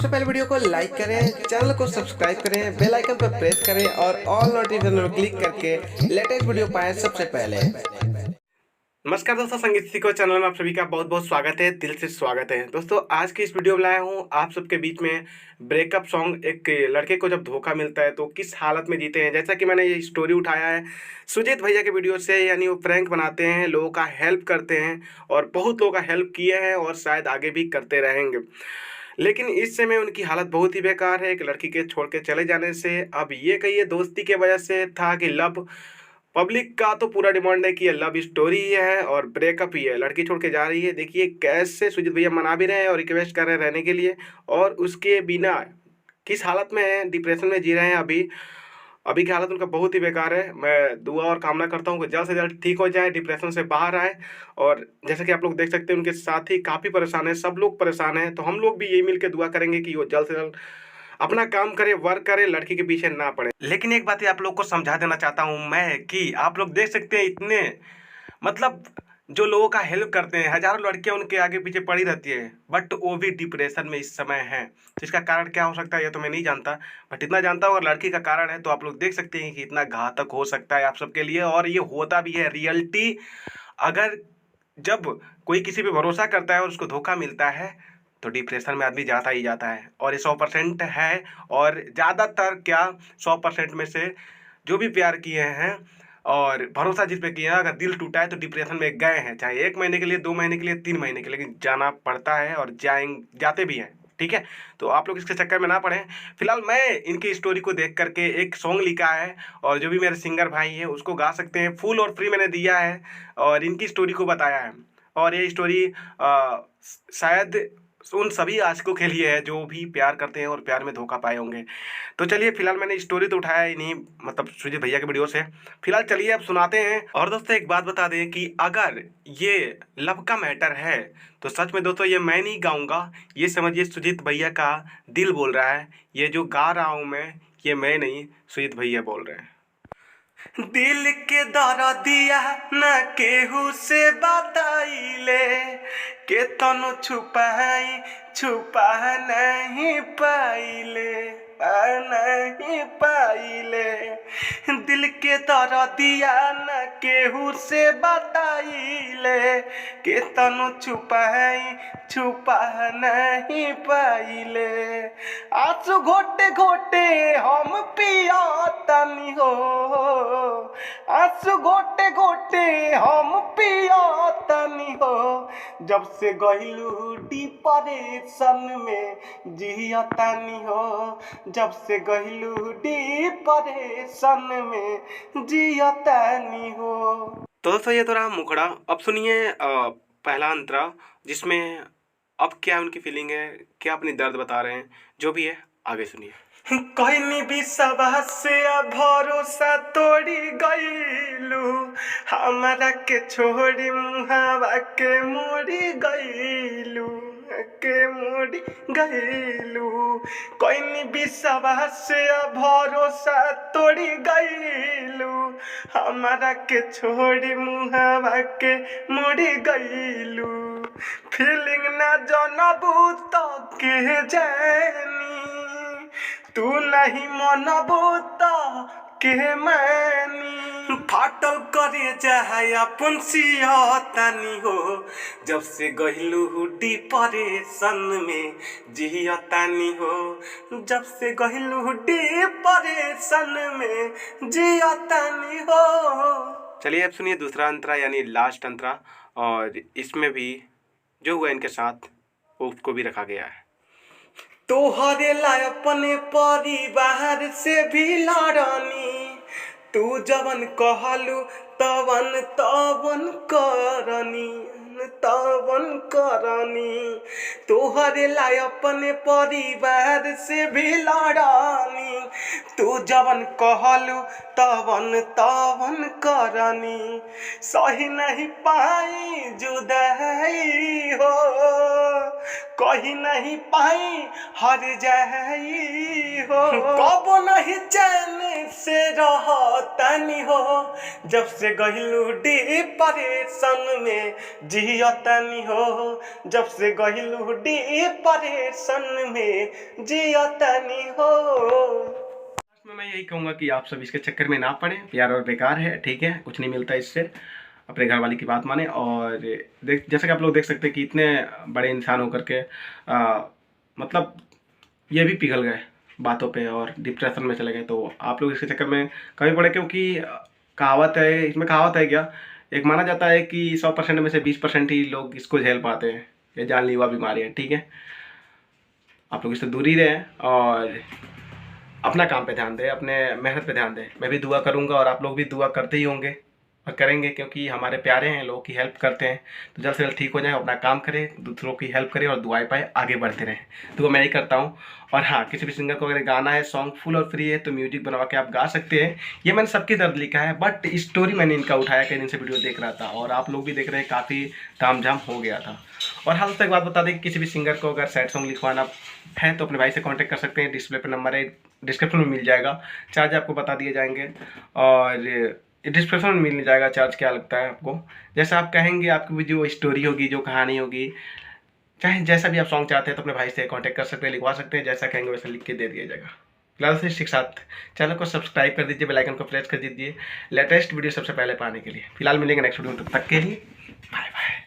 सबसे पहले वीडियो को लाइक करें, चैनल को सब्सक्राइब करें, बेल आइकन पर प्रेस करें और ऑल नोटिफिकेशन पर क्लिक करके लेटेस्ट वीडियो पाएं सबसे पहले। नमस्कार दोस्तों, संगीत सीखो चैनल में आप सभी का बहुत बहुत स्वागत है, दिल से स्वागत है। दोस्तों आज की इस वीडियो में लाया हूँ आप सबके बीच में ब्रेकअप सॉन्ग। एक लड़के को जब धोखा मिलता है तो किस हालत में जीते हैं। जैसा कि मैंने ये स्टोरी उठाया है सुजीत भैया के वीडियो से, यानी वो प्रैंक बनाते हैं, लोगों का हेल्प करते हैं और बहुत लोगों का हेल्प किए हैं और शायद आगे भी करते रहेंगे। लेकिन इस समय उनकी हालत बहुत ही बेकार है एक लड़की के छोड़ के चले जाने से। अब ये कहिए दोस्ती के वजह से था कि लव, पब्लिक का तो पूरा डिमांड है कि ये लव स्टोरी ही है और ब्रेकअप ही है, लड़की छोड़ के जा रही है। देखिए कैसे सुजीत भैया मना भी रहे हैं और रिक्वेस्ट कर रहे हैं रहने के लिए, और उसके बिना किस हालत में है, डिप्रेशन में जी रहे हैं। अभी अभी की हालत उनका बहुत ही बेकार है। मैं दुआ और कामना करता हूँ कि जल्द से जल्द ठीक हो जाए, डिप्रेशन से बाहर आए। और जैसा कि आप लोग देख सकते हैं उनके साथी काफ़ी परेशान है, सब लोग परेशान हैं, तो हम लोग भी यही मिल के दुआ करेंगे कि वो जल्द से जल्द अपना काम करे, वर्क करे, लड़की के पीछे ना पड़े। लेकिन एक बात ये आप लोग को समझा देना चाहता हूँ मैं कि आप लोग देख सकते हैं इतने, मतलब जो लोगों का हेल्प करते हैं, हजारों लड़कियां उनके आगे पीछे पड़ी रहती है, बट वो भी डिप्रेशन में इस समय है। तो इसका कारण क्या हो सकता है ये तो मैं नहीं जानता, बट इतना जानता हूँ अगर लड़की का कारण है तो आप लोग देख सकते हैं कि इतना घातक हो सकता है आप सबके लिए, और ये होता भी है रियलिटी। अगर जब कोई किसी पे भरोसा करता है और उसको धोखा मिलता है तो डिप्रेशन में आदमी जाता ही जाता है, और ये 100% है। और ज़्यादातर क्या, 100% में से जो भी प्यार किए हैं और भरोसा जिस पे किया है, अगर दिल टूटा है तो डिप्रेशन में गए हैं, चाहे 1 महीने के लिए, 2 महीने के लिए, 3 महीने के लिए, लेकिन जाना पड़ता है और जाते भी हैं। ठीक है, तो आप लोग इसके चक्कर में ना पड़ें। फिलहाल मैं इनकी स्टोरी को देख करके एक सॉन्ग लिखा है, और जो भी मेरे सिंगर भाई है उसको गा सकते हैं, फुल और फ्री मैंने दिया है और इनकी स्टोरी को बताया है। और ये स्टोरी शायद उन सभी आशिकों के लिए है जो भी प्यार करते हैं और प्यार में धोखा पाए होंगे। तो चलिए, फिलहाल मैंने स्टोरी तो उठाया ही नहीं, मतलब सुजीत भैया के वीडियो से। फिलहाल चलिए अब सुनाते हैं। और दोस्तों एक बात बता दें कि अगर ये लव का मैटर है तो सच में दोस्तों ये मैं नहीं गाऊंगा, ये समझिए सुजीत भैया का दिल बोल रहा है। ये जो गा रहा हूँ मैं नहीं, सुजीत भैया बोल रहे हैं। दिल के दर्दिया न केहू से बताइले, के तनु छुपाई छुपा नहीं पाइले, नहीं पाइले। दिल के दर्दिया न केहू से बताइले, के तनु छुपाई छुपा नहीं पाइले। आंसू घोटे घोटे हम पिया तनी हो, आंसू घोटे घोटे हम पिया तनी हो। जब से गइलू डिप्रेशन में जिया तनी हो, जब से गइलू डिप्रेशन में जिया तनी हो। तो दोस्तों ये तो रहा मुखड़ा। अब सुनिए पहला अंतरा, जिसमें अब क्या उनकी फीलिंग है, क्या अपनी दर्द बता रहे हैं, जो भी है आगे सुनिए। कहनी भी सबा से भरोसा तोड़ी गईलू, हमारा के छोड़ी मुहावा के मोड़ी गईलू, के मोड़ी गईलू। कहनी भी सबा से भरोसा तोड़ी गईलू, हमारा के छोड़ी मुहावा के मोड़ी गईलू। फीलिंग ना जनबू तो के जानी, तू नहीं मनबू तो के मानी। फाटल करे चाहे अपन सियतानी हो, जब से गइलू डिप्रेशन में जियतानी हो, जब से गइलू डिप्रेशन में जियतानी हो। चलिए अब सुनिए दूसरा अंतरा, यानी लास्ट अंतरा, और इसमें भी जो हुआ इनके साथ उसको भी रखा गया है। तोहरे लाय अपने परिवार से भी लड़नी, तू जवन कहलू तवन तवन करनी, तवन करनी। तोहरे लाय अपने परिवार से भी लड़नी, तू जवन कहलू तवन तवन करनी। सही नहीं पाई जुदाई हो, कहीं नहीं पाई हर जाई हो। कब नहीं चैन से रहतनी हो, जब से गइलू डिप्रेशन में जी जियो तनी हो जब से गहिलू डिप्रेशन में, जियो तनी हो। मैं यही कहूँगा कि आप सब इसके चक्कर में ना पड़े, प्यार और बेकार है, ठीक है, कुछ नहीं मिलता इससे। अपने घर वाली की बात माने। और जैसे कि आप लोग देख सकते हैं कि इतने बड़े इंसान होकर के मतलब ये भी पिघल गए बातों पे और डिप्रेशन में चले गए। तो आप लोग इसके चक्कर में कभी पड़े, क्योंकि कहावत है, इसमें कहावत है क्या, एक माना जाता है कि 100% में से 20% ही लोग इसको झेल पाते हैं। ये जानलेवा बीमारी है, ठीक है। आप लोग इससे दूर ही रहें और अपना काम पे ध्यान दें, अपने मेहनत पे ध्यान दें। मैं भी दुआ करूँगा और आप लोग भी दुआ करते ही होंगे और करेंगे, क्योंकि हमारे प्यारे हैं, लोगों की हेल्प करते हैं। तो जल्द से जल्द ठीक हो जाए, अपना काम करें, दूसरों की हेल्प करें और दुआएं पाए, आगे बढ़ते रहें। तो मैं यही करता हूँ। और हाँ, किसी भी सिंगर को अगर गाना है, सॉन्ग फुल और फ्री है, तो म्यूजिक बनवा के आप गा सकते हैं। ये मैंने सबकी दर्द लिखा है, बट स्टोरी मैंने इनका उठाया, कई दिन से वीडियो देख रहा था और आप लोग भी देख रहे हैं, काफ़ी तामझाम हो गया था। और हाल तक बात बता दें कि किसी भी सिंगर को अगर सैड सॉन्ग लिखवाना है तो अपने भाई से कॉन्टैक्ट कर सकते हैं। डिस्प्ले पर नंबर है, डिस्क्रिप्शन में मिल जाएगा, चार्ज आपको बता दिए जाएंगे और डिस्क्रिप्शन में मिल जाएगा चार्ज क्या लगता है आपको। जैसा आप कहेंगे, आपकी भी जो स्टोरी होगी, जो कहानी होगी, चाहे जैसा भी आप सॉन्ग चाहते हैं तो अपने भाई से कांटेक्ट कर सकते हैं, लिखवा सकते हैं। जैसा कहेंगे वैसा लिख के दे दिया जाएगा। फिलहाल से इसके साथ चैनल को सब्सक्राइब कर दीजिए, बेल आइकन को प्रेस कर दीजिए लेटेस्ट वीडियो सबसे पहले पाने के लिए। फिलहाल मिलेंगे नेक्स्ट वीडियो में, तब तक के लिए बाय बाय।